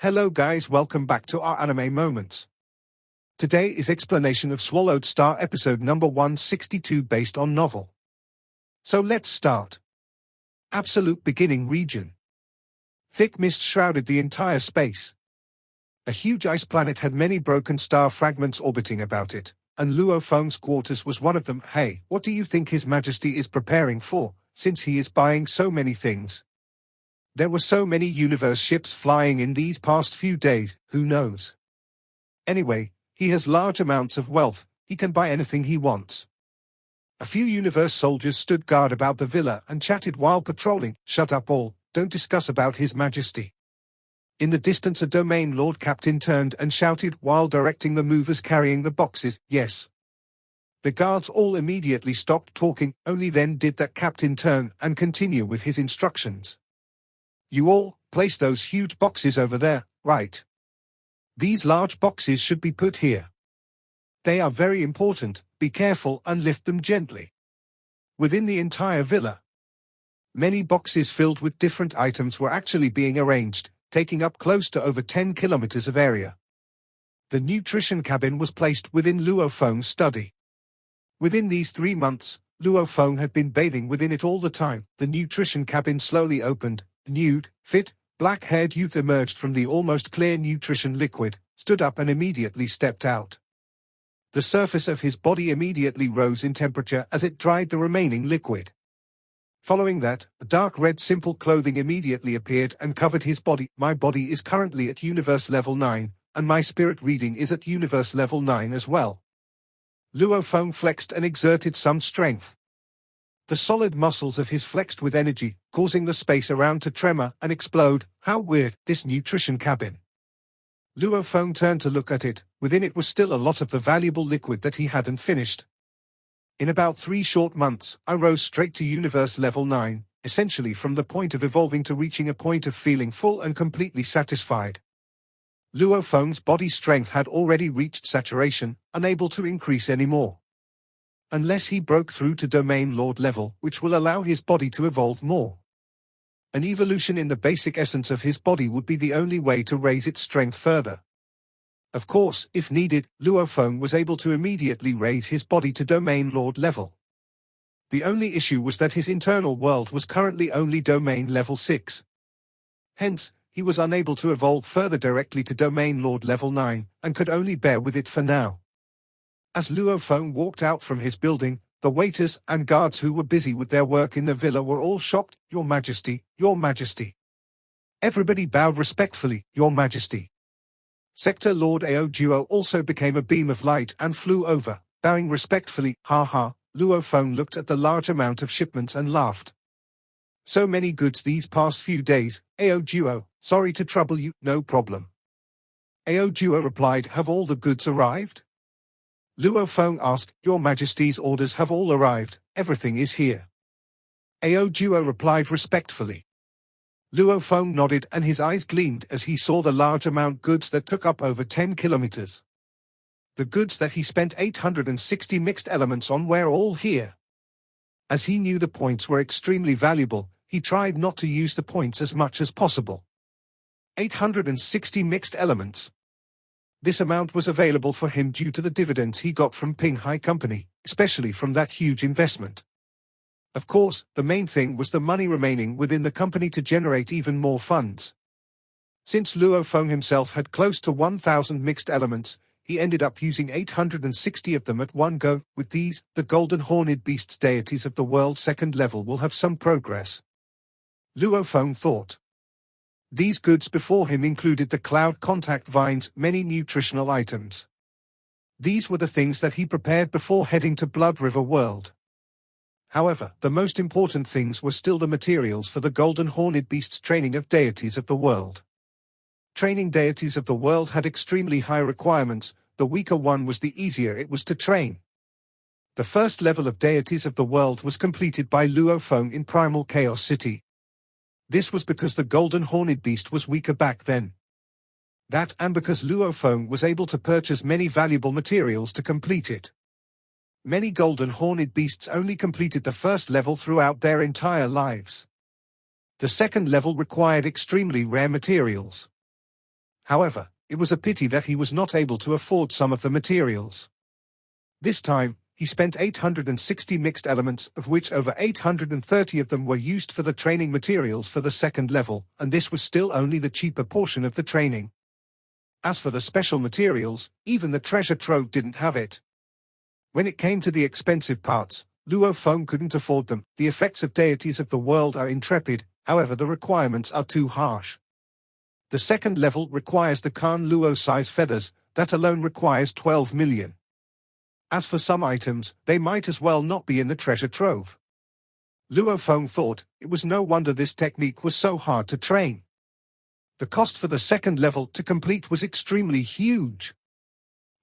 Hello guys, welcome back to our anime moments. Today is explanation of Swallowed Star episode number 162 based on novel. So let's start. Absolute beginning region. Thick mist shrouded the entire space. A huge ice planet had many broken star fragments orbiting about it, and Luo Feng's quarters was one of them. Hey, what do you think His Majesty is preparing for, since he is buying so many things? There were so many universe ships flying in these past few days, who knows? Anyway, he has large amounts of wealth, he can buy anything he wants. A few universe soldiers stood guard about the villa and chatted while patrolling. Shut up all, don't discuss about His Majesty. In the distance a domain lord captain turned and shouted while directing the movers carrying the boxes, yes. The guards all immediately stopped talking, only then did that captain turn and continue with his instructions. You all, place those huge boxes over there, right? These large boxes should be put here. They are very important, be careful and lift them gently. Within the entire villa, many boxes filled with different items were actually being arranged, taking up close to over 10 kilometers of area. The nutrition cabin was placed within Luo Feng's study. Within these 3 months, Luo Feng had been bathing within it all the time. The nutrition cabin slowly opened. A nude, fit, black-haired youth emerged from the almost clear nutrition liquid, stood up and immediately stepped out. The surface of his body immediately rose in temperature as it dried the remaining liquid. Following that, a dark red simple clothing immediately appeared and covered his body. My body is currently at universe level 9, and my spirit reading is at universe level 9 as well. Luo Feng flexed and exerted some strength. The solid muscles of his flexed with energy, causing the space around to tremor and explode. How weird, this nutrition cabin. Luo Feng turned to look at it. Within it was still a lot of the valuable liquid that he hadn't finished. In about 3 short months, I rose straight to universe level 9, essentially from the point of evolving to reaching a point of feeling full and completely satisfied. Luo Feng's body strength had already reached saturation, unable to increase anymore. Unless he broke through to domain lord level, which will allow his body to evolve more. An evolution in the basic essence of his body would be the only way to raise its strength further. Of course, if needed, Luo Feng was able to immediately raise his body to domain lord level. The only issue was that his internal world was currently only domain level 6. Hence, he was unable to evolve further directly to domain lord level 9, and could only bear with it for now. As Luo Feng walked out from his building, the waiters and guards who were busy with their work in the villa were all shocked. Your Majesty, Your Majesty. Everybody bowed respectfully, Your Majesty. Sector Lord Ao Duo also became a beam of light and flew over, bowing respectfully. Ha ha, Luo Feng looked at the large amount of shipments and laughed. So many goods these past few days, Ao Duo, sorry to trouble you, no problem. Ao Duo replied, have all the goods arrived? Luo Feng asked, Your Majesty's orders have all arrived, everything is here. Ao Duo replied respectfully. Luo Feng nodded and his eyes gleamed as he saw the large amount goods that took up over 10 kilometers. The goods that he spent 860 mixed elements on were all here. As he knew the points were extremely valuable, he tried not to use the points as much as possible. 860 mixed elements. This amount was available for him due to the dividends he got from Ping Hai Company, especially from that huge investment. Of course, the main thing was the money remaining within the company to generate even more funds. Since Luo Feng himself had close to 1,000 mixed elements, he ended up using 860 of them at one go. With these, the golden horned beasts deities of the world second level will have some progress. Luo Feng thought. These goods before him included the cloud contact vines, many nutritional items. These were the things that he prepared before heading to Blood River World. However, the most important things were still the materials for the golden horned beasts training of deities of the world. Training deities of the world had extremely high requirements, the weaker one was the easier it was to train. The first level of deities of the world was completed by Luo Feng in Primal Chaos City. This was because the golden horned beast was weaker back then. That and because Luo Feng was able to purchase many valuable materials to complete it. Many golden horned beasts only completed the first level throughout their entire lives. The second level required extremely rare materials. However, it was a pity that he was not able to afford some of the materials. This time, he spent 860 mixed elements, of which over 830 of them were used for the training materials for the second level, and this was still only the cheaper portion of the training. As for the special materials, even the treasure trove didn't have it. When it came to the expensive parts, Luo Feng couldn't afford them. The effects of deities of the world are intrepid, however the requirements are too harsh. The second level requires the Khan Luo size feathers, that alone requires 12 million. As for some items, they might as well not be in the treasure trove. Luo Feng thought, it was no wonder this technique was so hard to train. The cost for the second level to complete was extremely huge.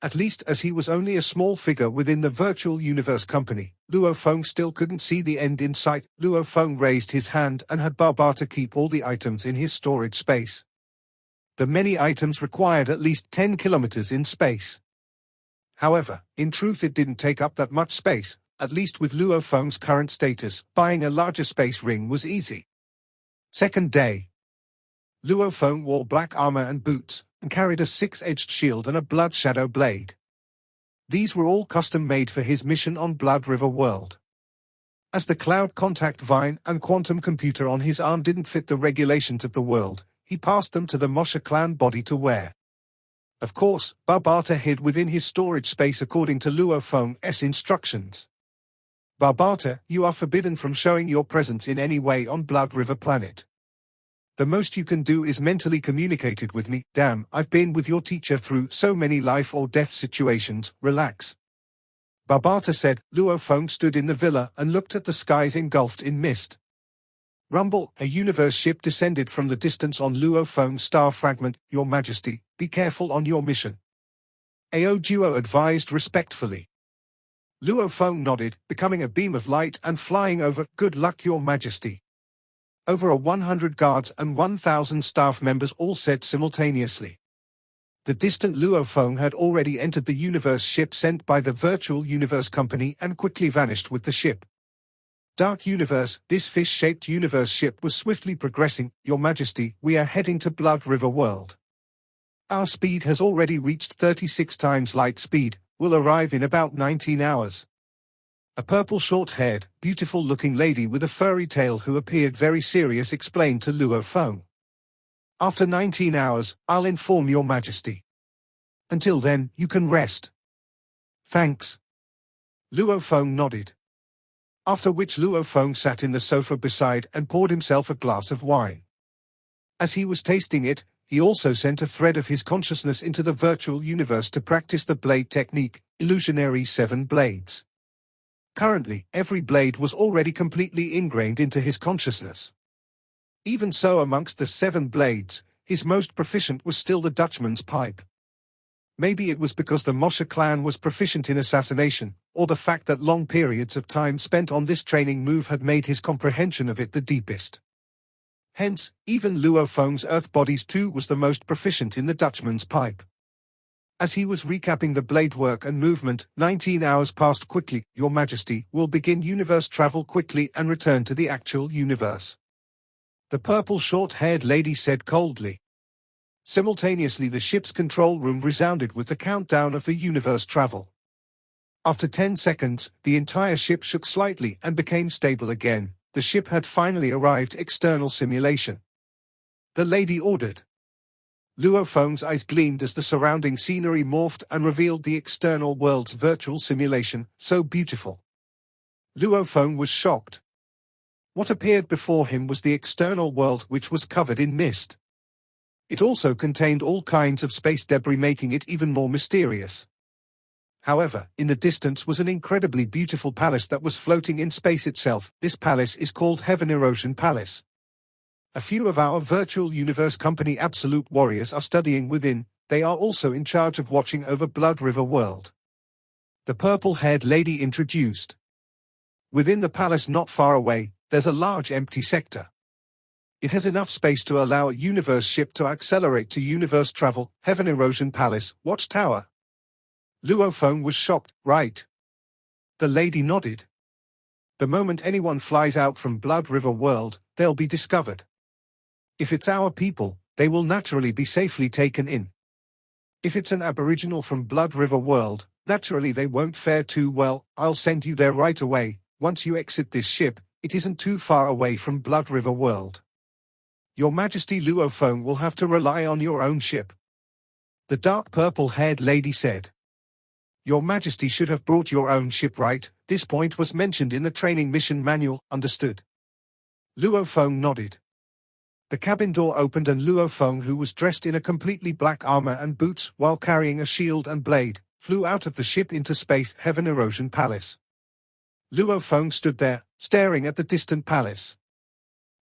At least as he was only a small figure within the virtual universe company, Luo Feng still couldn't see the end in sight. Luo Feng raised his hand and had Barbata keep all the items in his storage space. The many items required at least 10 kilometers in space. However, in truth it didn't take up that much space, at least with Luo Feng's current status. Buying a larger space ring was easy. Second day. Luo Feng wore black armor and boots, and carried a 6-edged shield and a blood shadow blade. These were all custom-made for his mission on Blood River World. As the cloud contact vine and quantum computer on his arm didn't fit the regulations of the world, he passed them to the Mosha clan body to wear. Of course, Barbata hid within his storage space according to Luo Feng's instructions. Barbata, you are forbidden from showing your presence in any way on Blood River Planet. The most you can do is mentally communicate it with me. Damn, I've been with your teacher through so many life or death situations. Relax. Barbata said. Luo Feng stood in the villa and looked at the skies engulfed in mist. Rumble, a universe ship descended from the distance on Luo Feng's star fragment. Your Majesty, be careful on your mission. Ao Duo advised respectfully. Luo Feng nodded, becoming a beam of light and flying over. Good luck, Your Majesty. Over 100 guards and 1,000 staff members all said simultaneously. The distant Luo Feng had already entered the universe ship sent by the virtual universe company and quickly vanished with the ship. Dark Universe, this fish-shaped universe ship was swiftly progressing. Your Majesty, we are heading to Blood River World. Our speed has already reached 36 times light speed. We'll arrive in about 19 hours. A purple short-haired, beautiful-looking lady with a furry tail who appeared very serious explained to Luo Feng. After 19 hours, I'll inform Your Majesty. Until then, you can rest. Thanks. Luo Feng nodded. After which Luo Feng sat in the sofa beside and poured himself a glass of wine. As he was tasting it, he also sent a thread of his consciousness into the virtual universe to practice the blade technique, illusionary 7 blades. Currently, every blade was already completely ingrained into his consciousness. Even so, amongst the 7 blades, his most proficient was still the Dutchman's pipe. Maybe it was because the Mosha clan was proficient in assassination, or the fact that long periods of time spent on this training move had made his comprehension of it the deepest. Hence, even Luo Feng's earth bodies too was the most proficient in the Dutchman's pipe. As he was recapping the blade work and movement, 19 hours passed quickly. Your Majesty, will begin universe travel quickly and return to the actual universe. The purple short-haired lady said coldly. Simultaneously the ship's control room resounded with the countdown of the universe travel. After 10 seconds, the entire ship shook slightly and became stable again. The ship had finally arrived. External simulation. The lady ordered. Luo Feng's eyes gleamed as the surrounding scenery morphed and revealed the external world's virtual simulation, so beautiful. Luo Feng was shocked. What appeared before him was the external world, which was covered in mist. It also contained all kinds of space debris, making it even more mysterious. However, in the distance was an incredibly beautiful palace that was floating in space itself. This palace is called Heaven Erosion Palace. A few of our virtual universe company absolute warriors are studying within. They are also in charge of watching over Blood River World. The purple-haired lady introduced. Within the palace not far away, there's a large empty sector. It has enough space to allow a universe ship to accelerate to universe travel. Heaven Erosion Palace, Watchtower. Luo Feng was shocked. Right. The lady nodded. The moment anyone flies out from Blood River World, they'll be discovered. If it's our people, they will naturally be safely taken in. If it's an aboriginal from Blood River World, naturally they won't fare too well. I'll send you there right away. Once you exit this ship, it isn't too far away from Blood River World. Your Majesty, Luo Feng will have to rely on your own ship. The dark purple-haired lady said. Your Majesty should have brought your own ship, right? This point was mentioned in the training mission manual. Understood. Luo Feng nodded. The cabin door opened and Luo Feng, who was dressed in a completely black armor and boots while carrying a shield and blade, flew out of the ship into space. Heaven Erosion Palace. Luo Feng stood there, staring at the distant palace.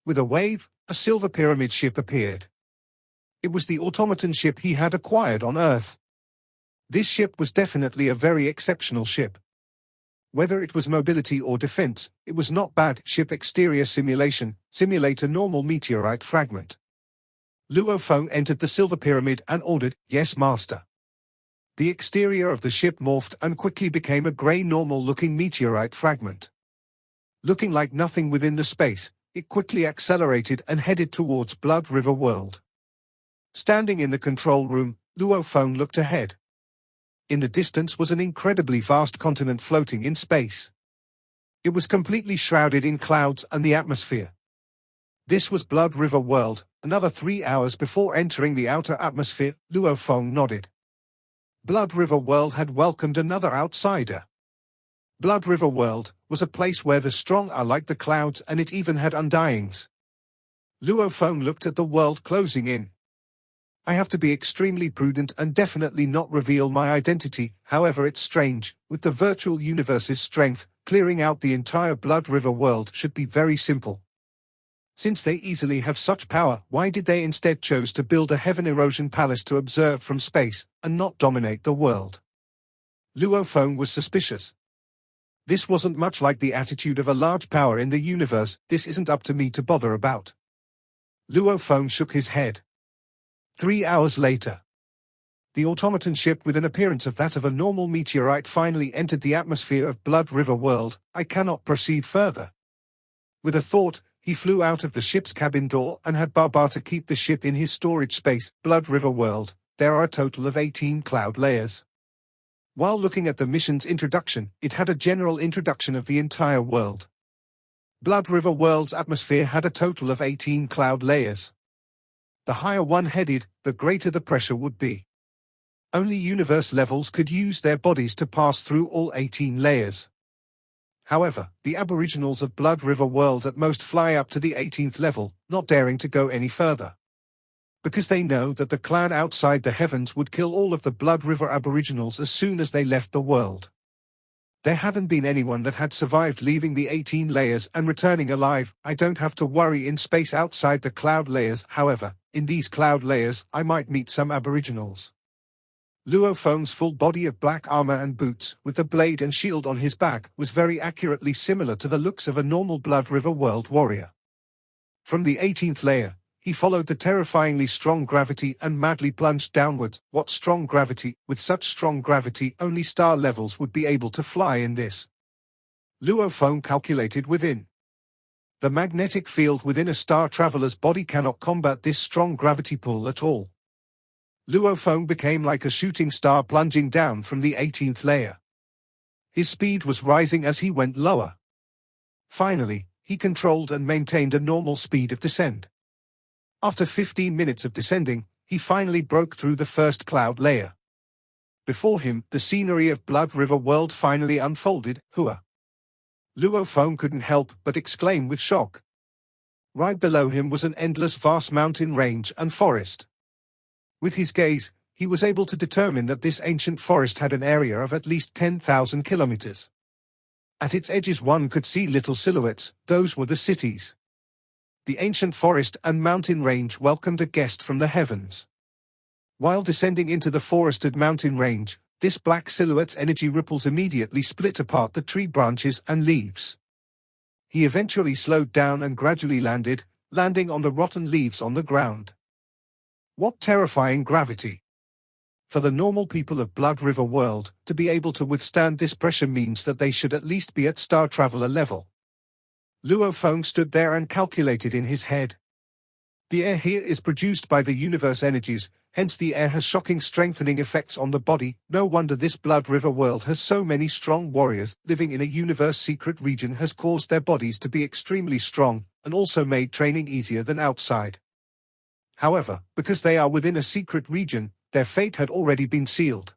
With a wave, a silver pyramid ship appeared. It was the automaton ship he had acquired on Earth. This ship was definitely a very exceptional ship. Whether it was mobility or defense, it was not bad. Ship exterior simulation, simulate a normal meteorite fragment. Luo Feng entered the silver pyramid and ordered, "Yes, master." The exterior of the ship morphed and quickly became a grey normal-looking meteorite fragment. Looking like nothing within the space, it quickly accelerated and headed towards Blood River World. Standing in the control room, Luo Feng looked ahead. In the distance was an incredibly vast continent floating in space. It was completely shrouded in clouds and the atmosphere. This was Blood River World. Another 3 hours before entering the outer atmosphere, Luo Feng nodded. Blood River World had welcomed another outsider. Blood River World was a place where the strong are like the clouds, and it even had undyings. Luo Feng looked at the world closing in. I have to be extremely prudent and definitely not reveal my identity. However, it's strange, with the virtual universe's strength, clearing out the entire Blood River World should be very simple. Since they easily have such power, why did they instead choose to build a Heaven Erosion Palace to observe from space, and not dominate the world? Luo Feng was suspicious. This wasn't much like the attitude of a large power in the universe. This isn't up to me to bother about. Luo Feng shook his head. 3 hours later, the automaton ship with an appearance of that of a normal meteorite finally entered the atmosphere of Blood River World. I cannot proceed further. With a thought, he flew out of the ship's cabin door and had Barbata keep the ship in his storage space. Blood River World, there are a total of 18 cloud layers. While looking at the mission's introduction, it had a general introduction of the entire world. Blood River World's atmosphere had a total of 18 cloud layers. The higher one headed, the greater the pressure would be. Only universe levels could use their bodies to pass through all 18 layers. However, the aboriginals of Blood River World at most fly up to the 18th level, not daring to go any further. Because they know that the clan outside the heavens would kill all of the Blood River aboriginals as soon as they left the world. There hadn't been anyone that had survived leaving the 18 layers and returning alive. I don't have to worry in space outside the cloud layers. However, in these cloud layers, I might meet some aboriginals. Luo Feng's full body of black armor and boots, with the blade and shield on his back, was very accurately similar to the looks of a normal Blood River World warrior. From the 18th layer, he followed the terrifyingly strong gravity and madly plunged downwards. What strong gravity? With such strong gravity, only star levels would be able to fly in this. Luo Feng calculated within. The magnetic field within a star traveler's body cannot combat this strong gravity pull at all. Luo Feng became like a shooting star plunging down from the 18th layer. His speed was rising as he went lower. Finally, he controlled and maintained a normal speed of descent. After 15 minutes of descending, he finally broke through the first cloud layer. Before him, the scenery of Blood River World finally unfolded. Hua! Luo Feng couldn't help but exclaim with shock. Right below him was an endless vast mountain range and forest. With his gaze, he was able to determine that this ancient forest had an area of at least 10,000 kilometers. At its edges one could see little silhouettes. Those were the cities. The ancient forest and mountain range welcomed a guest from the heavens. While descending into the forested mountain range, this black silhouette's energy ripples immediately split apart the tree branches and leaves. He eventually slowed down and gradually landing on the rotten leaves on the ground. What terrifying gravity! For the normal people of Blood River World, to be able to withstand this pressure means that they should at least be at Star Traveler level. Luo Feng stood there and calculated in his head. The air here is produced by the universe energies, hence the air has shocking strengthening effects on the body. No wonder this blood river world has so many strong warriors. Living in a universe secret region has caused their bodies to be extremely strong, and also made training easier than outside. However, because they are within a secret region, their fate had already been sealed.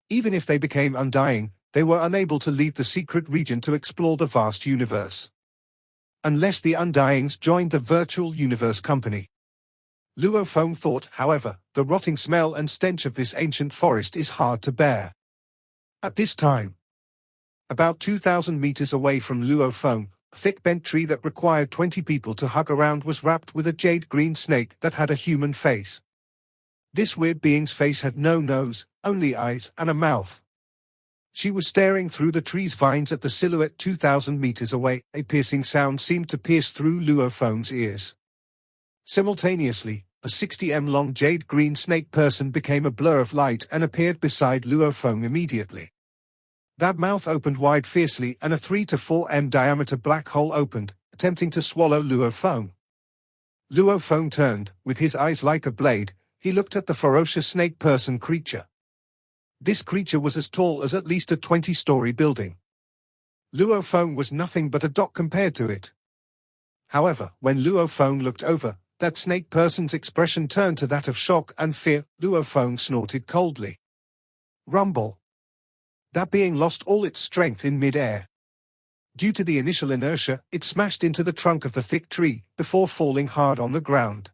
Even if they became undying, they were unable to leave the secret region to explore the vast universe. Unless the Undyings joined the virtual universe company. Luo Feng thought, however, the rotting smell and stench of this ancient forest is hard to bear. At this time, about 2,000 meters away from Luo Feng, a thick bent tree that required 20 people to hug around was wrapped with a jade-green snake that had a human face. This weird being's face had no nose, only eyes and a mouth. She was staring through the tree's vines at the silhouette 2,000 meters away. A piercing sound seemed to pierce through Luo Feng's ears. Simultaneously, a 60 m long jade-green snake person became a blur of light and appeared beside Luo Feng immediately. That mouth opened wide fiercely and a 3 to 4 m diameter black hole opened, attempting to swallow Luo Feng. Luo Feng turned, with his eyes like a blade. He looked at the ferocious snake person creature. This creature was as tall as at least a 20-story building. Luo Feng was nothing but a dot compared to it. However, when Luo Feng looked over, that snake person's expression turned to that of shock and fear. Luo Feng snorted coldly. Rumble. That being lost all its strength in mid-air. Due to the initial inertia, it smashed into the trunk of the thick tree, before falling hard on the ground.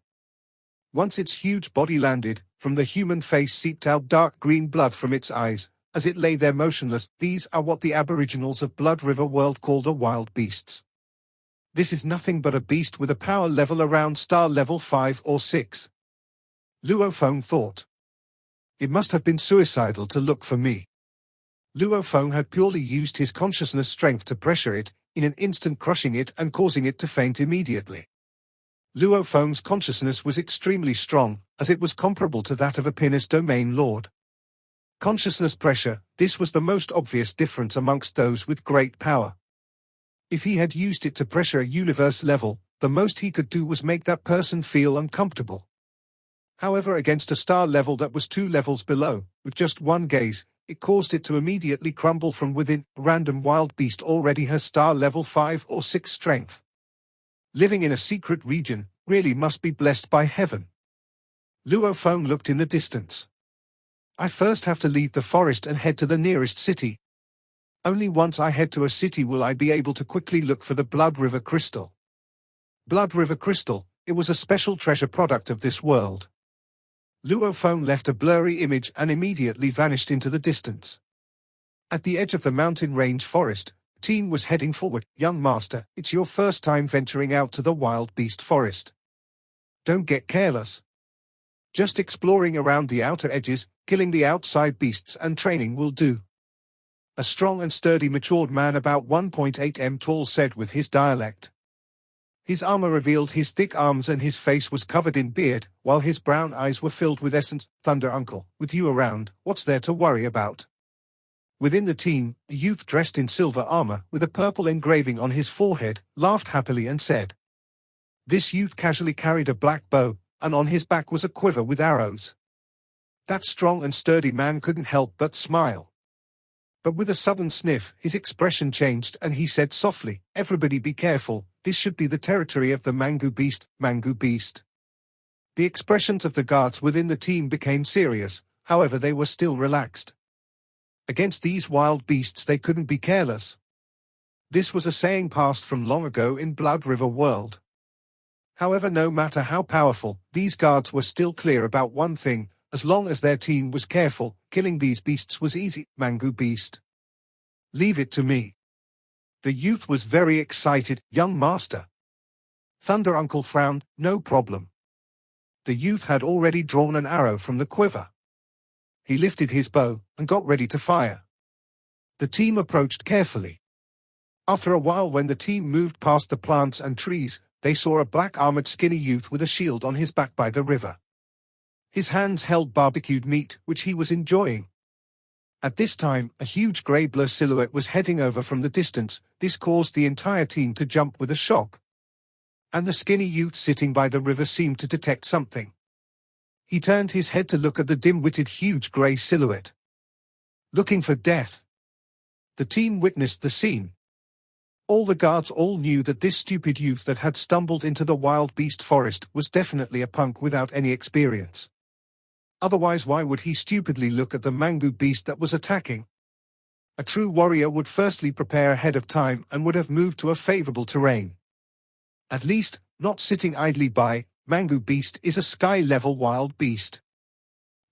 Once its huge body landed, from the human face seeped out dark green blood from its eyes, as it lay there motionless. These are what the aboriginals of Blood River World call the wild beasts. This is nothing but a beast with a power level around star level 5 or 6. Luo Feng thought. It must have been suicidal to look for me. Luo Feng had purely used his consciousness strength to pressure it, in an instant crushing it and causing it to faint immediately. Luo Feng's consciousness was extremely strong, as it was comparable to that of a Pinus domain lord. Consciousness pressure, this was the most obvious difference amongst those with great power. If he had used it to pressure a universe level, the most he could do was make that person feel uncomfortable. However, against a star level that was 2 levels below, with just one gaze, it caused it to immediately crumble from within. A random wild beast already has star level 5 or 6 strength. Living in a secret region, really must be blessed by heaven. Luo Feng looked in the distance. I first have to leave the forest and head to the nearest city. Only once I head to a city will I be able to quickly look for the Blood River Crystal. Blood River Crystal, it was a special treasure product of this world. Luo Feng left a blurry image and immediately vanished into the distance. At the edge of the mountain range forest, team was heading forward. Young master, it's your first time venturing out to the wild beast forest. Don't get careless. Just exploring around the outer edges, killing the outside beasts and training will do. A strong and sturdy matured man about 1.8 m tall said with his dialect. His armor revealed his thick arms and his face was covered in beard, while his brown eyes were filled with essence. Thunder uncle, with you around, what's there to worry about? Within the team, a youth dressed in silver armor, with a purple engraving on his forehead, laughed happily and said. This youth casually carried a black bow, and on his back was a quiver with arrows. That strong and sturdy man couldn't help but smile. But with a sudden sniff, his expression changed and he said softly, everybody be careful, this should be the territory of the Mangu Beast, Mangu Beast. The expressions of the guards within the team became serious, however they were still relaxed. Against these wild beasts they couldn't be careless. This was a saying passed from long ago in Blood River World. However, no matter how powerful, these guards were still clear about one thing, as long as their team was careful, killing these beasts was easy. Mangu Beast. Leave it to me. The youth was very excited. Young master. Thunder Uncle frowned. No problem. The youth had already drawn an arrow from the quiver. He lifted his bow and got ready to fire. The team approached carefully. After a while, when the team moved past the plants and trees, they saw a black armored skinny youth with a shield on his back by the river. His hands held barbecued meat, which he was enjoying. At this time, a huge grey blur silhouette was heading over from the distance. This caused the entire team to jump with a shock. and the skinny youth sitting by the river seemed to detect something. He turned his head to look at the dim-witted huge grey silhouette. Looking for death. The team witnessed the scene. All the guards all knew that this stupid youth that had stumbled into the wild beast forest was definitely a punk without any experience. Otherwise, why would he stupidly look at the mango beast that was attacking? A true warrior would firstly prepare ahead of time and would have moved to a favorable terrain. At least, not sitting idly by. Mango beast is a sky-level wild beast.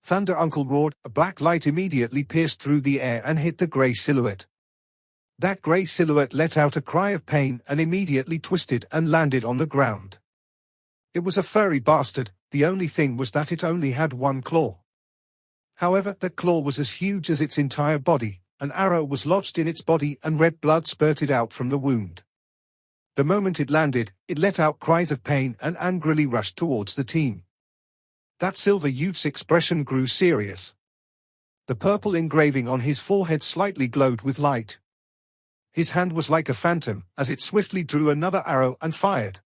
Thunder Uncle roared. A black light immediately pierced through the air and hit the grey silhouette. That grey silhouette let out a cry of pain and immediately twisted and landed on the ground. It was a furry bastard. The only thing was that it only had one claw. However, that claw was as huge as its entire body. An arrow was lodged in its body and red blood spurted out from the wound. The moment it landed, it let out cries of pain and angrily rushed towards the team. That silver youth's expression grew serious. The purple engraving on his forehead slightly glowed with light. His hand was like a phantom, as it swiftly drew another arrow and fired.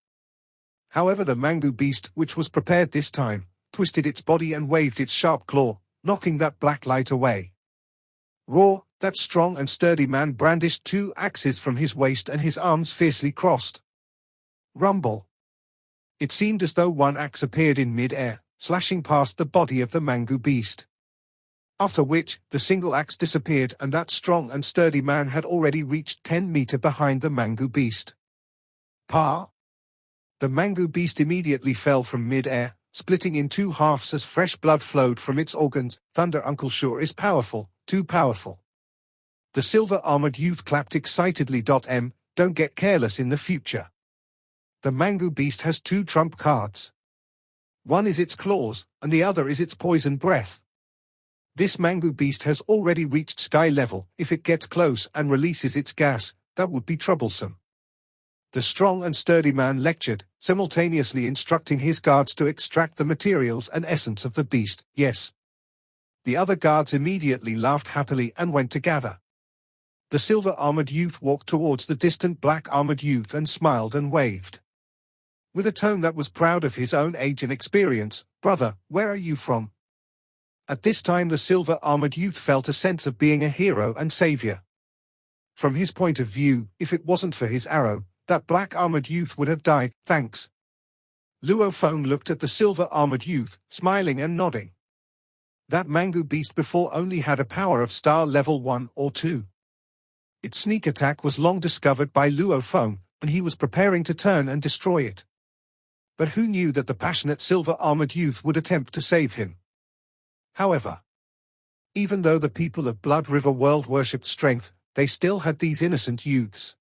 However, the mango beast, which was prepared this time, twisted its body and waved its sharp claw, knocking that black light away. Roar! That strong and sturdy man brandished 2 axes from his waist and his arms fiercely crossed. Rumble! It seemed as though one axe appeared in mid-air, slashing past the body of the mango beast. After which, the single axe disappeared and that strong and sturdy man had already reached 10 meters behind the mango beast. Pa! The mango beast immediately fell from mid-air, splitting in 2 halves as fresh blood flowed from its organs. Thunder Uncle sure is powerful, too powerful. The silver-armored youth clapped excitedly. Don't get careless in the future. The mango beast has 2 trump cards. One is its claws, and the other is its poison breath. This mango beast has already reached sky level. If it gets close and releases its gas, that would be troublesome. The strong and sturdy man lectured, simultaneously instructing his guards to extract the materials and essence of the beast. Yes. The other guards immediately laughed happily and went to gather. The silver-armored youth walked towards the distant black-armored youth and smiled and waved. With a tone that was proud of his own age and experience, "Brother, where are you from?" At this time the silver-armored youth felt a sense of being a hero and savior. From his point of view, if it wasn't for his arrow, that black-armored youth would have died. Thanks. Luo Feng looked at the silver-armored youth, smiling and nodding. That mango beast before only had a power of star level 1 or 2. Its sneak attack was long discovered by Luo Feng, and he was preparing to turn and destroy it. But who knew that the passionate silver-armored youth would attempt to save him? However, even though the people of Blood River World worshipped strength, they still had these innocent youths.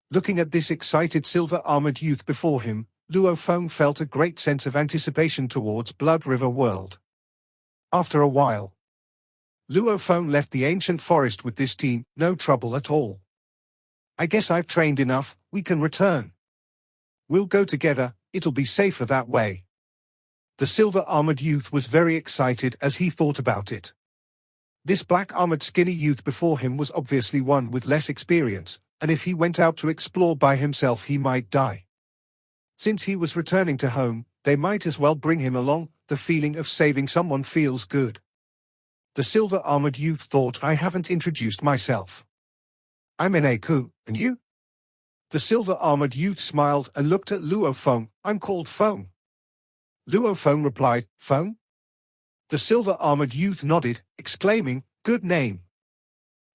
Looking at this excited silver-armored youth before him, Luo Feng felt a great sense of anticipation towards Blood River World. After a while, Luo Feng left the ancient forest with this team. No trouble at all. I guess I've trained enough, we can return. We'll go together, it'll be safer that way. The silver-armored youth was very excited as he thought about it. This black-armored skinny youth before him was obviously one with less experience, and if he went out to explore by himself he might die. Since he was returning to home, they might as well bring him along. The feeling of saving someone feels good. The silver-armored youth thought, I haven't introduced myself. I'm Eneku, and you? The silver-armored youth smiled and looked at Luo Feng. I'm called Feng. Luo Feng replied, Feng? The silver-armored youth nodded, exclaiming, good name.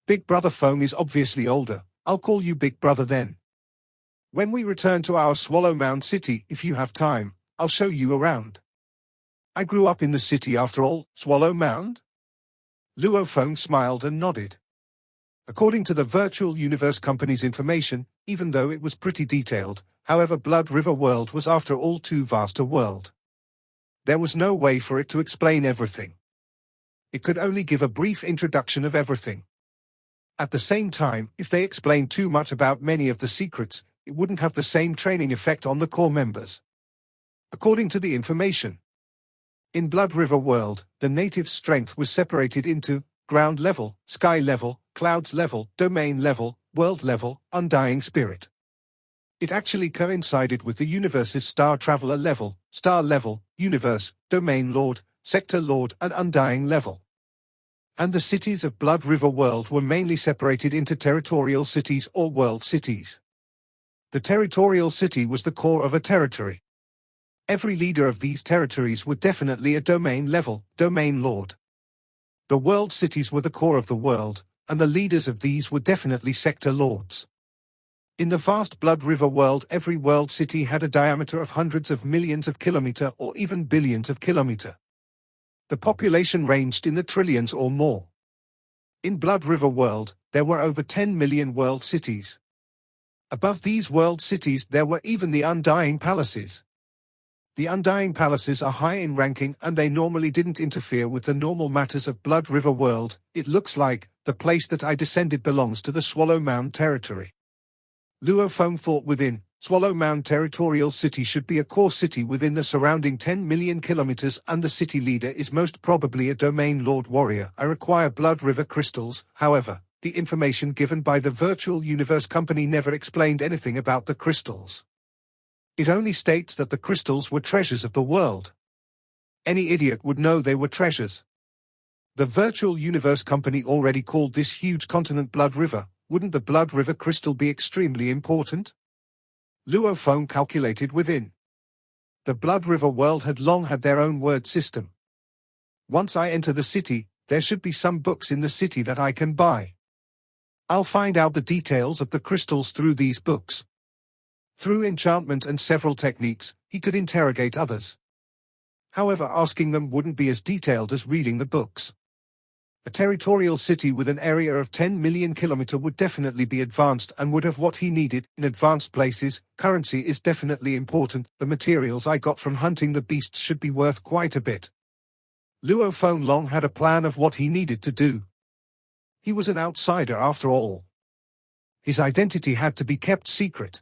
Big Brother Feng is obviously older. I'll call you Big Brother then. When we return to our Swallow Mound city, if you have time, I'll show you around. I grew up in the city after all. Swallow Mound? Luo Feng smiled and nodded. According to the Virtual Universe Company's information, even though it was pretty detailed, however, Blood River World was after all too vast a world. There was no way for it to explain everything. It could only give a brief introduction of everything. At the same time, if they explained too much about many of the secrets, it wouldn't have the same training effect on the core members. According to the information, in Blood River World, the native strength was separated into ground level, sky level, clouds level, domain level, world level, undying spirit. It actually coincided with the universe's star traveler level, star level, universe, domain lord, sector lord and undying level. And the cities of Blood River World were mainly separated into territorial cities or world cities. The territorial city was the core of a territory. Every leader of these territories were definitely a domain level, domain lord. The world cities were the core of the world, and the leaders of these were definitely sector lords. In the vast Blood River world, every world city had a diameter of hundreds of millions of kilometers or even billions of kilometers. The population ranged in the trillions or more. In Blood River world, there were over 10 million world cities. Above these world cities there were even the Undying Palaces. The Undying Palaces are high in ranking and they normally didn't interfere with the normal matters of Blood River world. It looks like the place that I descended belongs to the Swallow Mound territory. Luo Feng thought within. Swallow Mound territorial city should be a core city within the surrounding 10 million kilometers and the city leader is most probably a domain lord warrior. I require Blood River crystals. However, the information given by the Virtual Universe Company never explained anything about the crystals. It only states that the crystals were treasures of the world. Any idiot would know they were treasures. The Virtual Universe Company already called this huge continent Blood River. Wouldn't the Blood River crystal be extremely important? Luo Feng calculated within. The Blood River world had long had their own word system. Once I enter the city, there should be some books in the city that I can buy. I'll find out the details of the crystals through these books. Through enchantment and several techniques, he could interrogate others. However, asking them wouldn't be as detailed as reading the books. A territorial city with an area of 10 million kilometers would definitely be advanced and would have what he needed. In advanced places, currency is definitely important. The materials I got from hunting the beasts should be worth quite a bit. Luo Feng long had a plan of what he needed to do. He was an outsider after all. His identity had to be kept secret.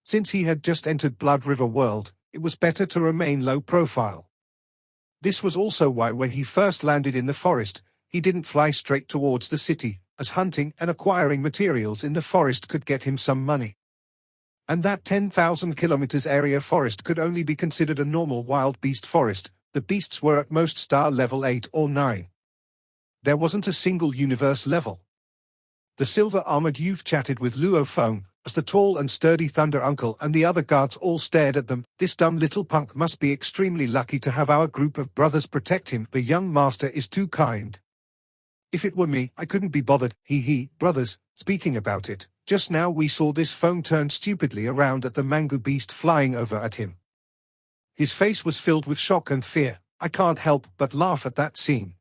Since he had just entered Blood River world, it was better to remain low profile. This was also why when he first landed in the forest, he didn't fly straight towards the city, as hunting and acquiring materials in the forest could get him some money. And that 10,000 kilometers area forest could only be considered a normal wild beast forest. The beasts were at most star level 8 or 9. There wasn't a single universe level. The silver-armored youth chatted with Luo Feng, as the tall and sturdy Thunder Uncle and the other guards all stared at them. This dumb little punk must be extremely lucky to have our group of brothers protect him. The young master is too kind. If it were me, I couldn't be bothered. Brothers, speaking about it, just now we saw this Feng turn stupidly around at the mango beast flying over at him. His face was filled with shock and fear. I can't help but laugh at that scene.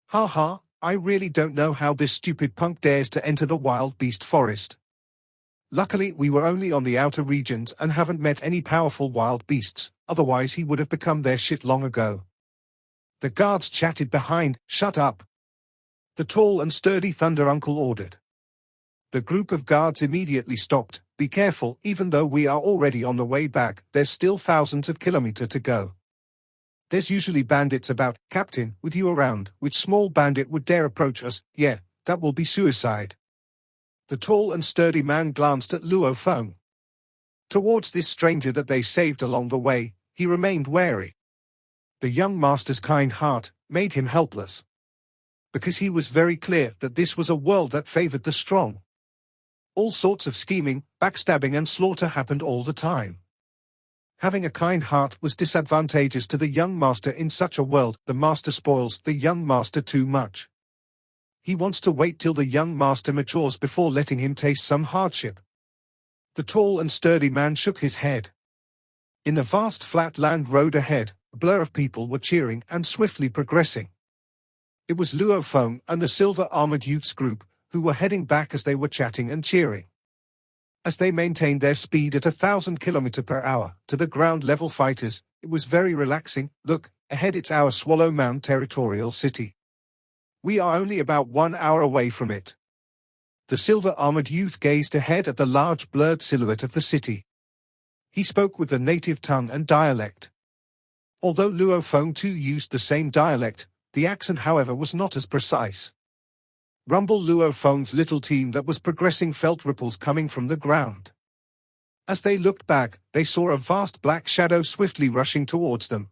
Ha ha, I really don't know how this stupid punk dares to enter the wild beast forest. Luckily we were only on the outer regions and haven't met any powerful wild beasts, otherwise he would have become their shit long ago. The guards chatted behind. Shut up. The tall and sturdy Thunder Uncle ordered. The group of guards immediately stopped. Be careful, even though we are already on the way back, there's still thousands of kilometers to go. There's usually bandits about. Captain, with you around, which small bandit would dare approach us? Yeah, that will be suicide. The tall and sturdy man glanced at Luo Feng. Towards this stranger that they saved along the way, he remained wary. The young master's kind heart made him helpless. Because he was very clear that this was a world that favored the strong. All sorts of scheming, backstabbing and slaughter happened all the time. Having a kind heart was disadvantageous to the young master in such a world. The master spoils the young master too much. He wants to wait till the young master matures before letting him taste some hardship. The tall and sturdy man shook his head. In the vast flat land road ahead, a blur of people were cheering and swiftly progressing. It was Luo Feng and the silver-armored youths group, who were heading back as they were chatting and cheering. As they maintained their speed at 1,000 kilometers per hour to the ground-level fighters, it was very relaxing. Look, ahead it's our Swallow Mound territorial city. We are only about 1 hour away from it. The silver-armored youth gazed ahead at the large blurred silhouette of the city. He spoke with the native tongue and dialect. Although Luo Feng too used the same dialect, the accent however was not as precise. Rumble Luo Feng's little team that was progressing felt ripples coming from the ground. As they looked back, they saw a vast black shadow swiftly rushing towards them.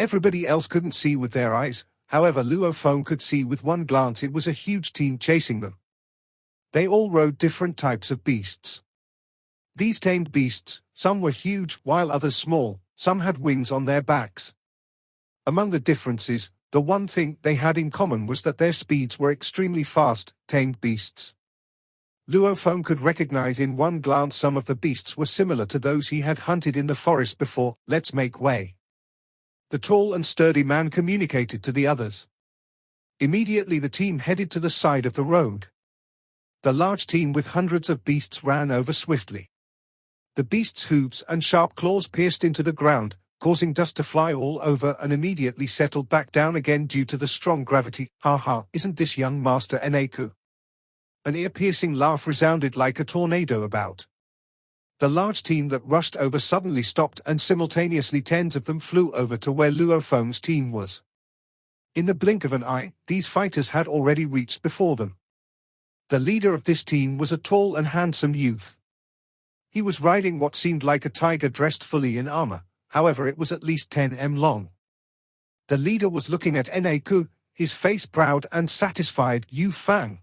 Everybody else couldn't see with their eyes, however Luo Feng could see with one glance it was a huge team chasing them. They all rode different types of beasts. These tamed beasts, some were huge while others small, some had wings on their backs. Among the differences, the one thing they had in common was that their speeds were extremely fast, tamed beasts. Luo Feng could recognize in one glance some of the beasts were similar to those he had hunted in the forest before. Let's make way. The tall and sturdy man communicated to the others. Immediately the team headed to the side of the road. The large team with hundreds of beasts ran over swiftly. The beasts' hooves and sharp claws pierced into the ground, causing dust to fly all over and immediately settled back down again due to the strong gravity. Ha ha, isn't this young Master Eneku? An ear-piercing laugh resounded like a tornado about. The large team that rushed over suddenly stopped and simultaneously tens of them flew over to where Luo Feng's team was. In the blink of an eye, these fighters had already reached before them. The leader of this team was a tall and handsome youth. He was riding what seemed like a tiger dressed fully in armor, however it was at least 10 m long. The leader was looking at Eneku, his face proud and satisfied. Yu Fang.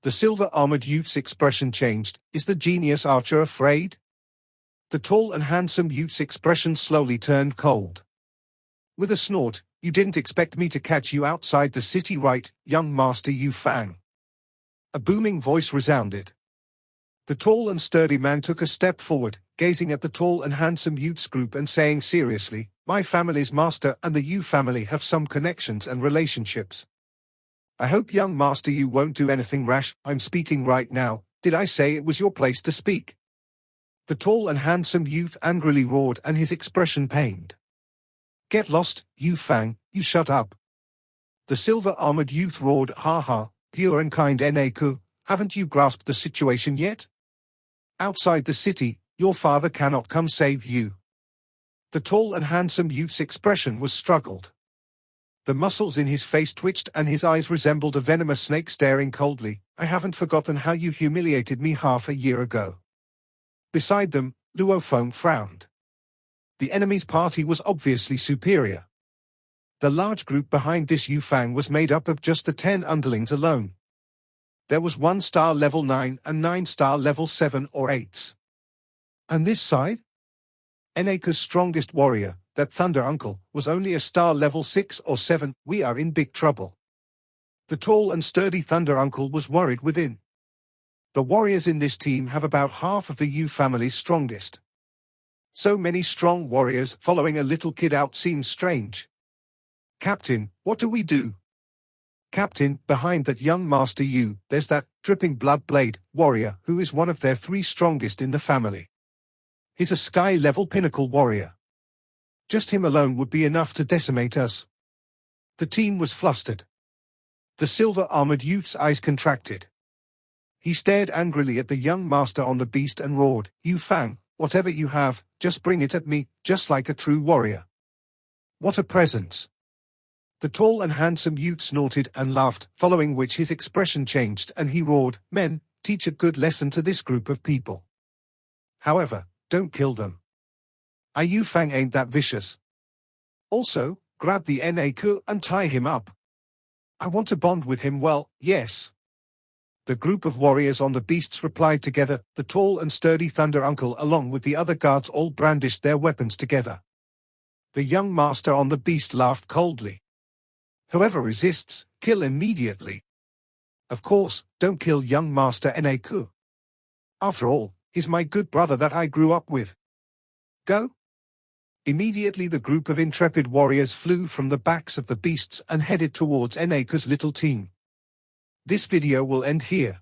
The silver-armored youth's expression changed. Is the genius archer afraid? The tall and handsome youth's expression slowly turned cold. With a snort, you didn't expect me to catch you outside the city, right, young Master Yu Fang? A booming voice resounded. The tall and sturdy man took a step forward, gazing at the tall and handsome youth's group and saying seriously, my family's master and the Yu family have some connections and relationships. I hope young Master Yu won't do anything rash. I'm speaking right now. Did I say it was your place to speak? The tall and handsome youth angrily roared and his expression pained. Get lost, Yu Fang, you shut up. The silver-armored youth roared, ha ha, pure and kind Eneku, haven't you grasped the situation yet? Outside the city, your father cannot come save you. The tall and handsome youth's expression was struggled. The muscles in his face twitched and his eyes resembled a venomous snake staring coldly. I haven't forgotten how you humiliated me half a year ago. Beside them, Luo Feng frowned. The enemy's party was obviously superior. The large group behind this Yu Fang was made up of just the 10 underlings alone. There was 1-star level 9 and 9-star level 7 or 8s. And this side? Eneku's strongest warrior, that Thunder Uncle, was only a star level 6 or 7. We are in big trouble. The tall and sturdy Thunder Uncle was worried within. The warriors in this team have about half of the Yu family's strongest. So many strong warriors following a little kid out seems strange. Captain, what do we do? Captain, behind that young Master Yu, there's that dripping blood blade warrior who is one of their 3 strongest in the family. He's a sky-level pinnacle warrior. Just him alone would be enough to decimate us. The team was flustered. The silver-armored youth's eyes contracted. He stared angrily at the young master on the beast and roared, Yu Fang, whatever you have, just bring it at me, just like a true warrior. What a presence. The tall and handsome youth snorted and laughed, following which his expression changed and he roared, men, teach a good lesson to this group of people. However, don't kill them. Yu Fang ain't that vicious. Also, grab the Eneku and tie him up. I want to bond with him. Well, yes. The group of warriors on the beasts replied together. The tall and sturdy Thunder Uncle along with the other guards all brandished their weapons together. The young master on the beast laughed coldly. Whoever resists, kill immediately. Of course, don't kill young Master Eneku. After all, he's my good brother that I grew up with. Go. Immediately the group of intrepid warriors flew from the backs of the beasts and headed towards Eneku's little team. This video will end here.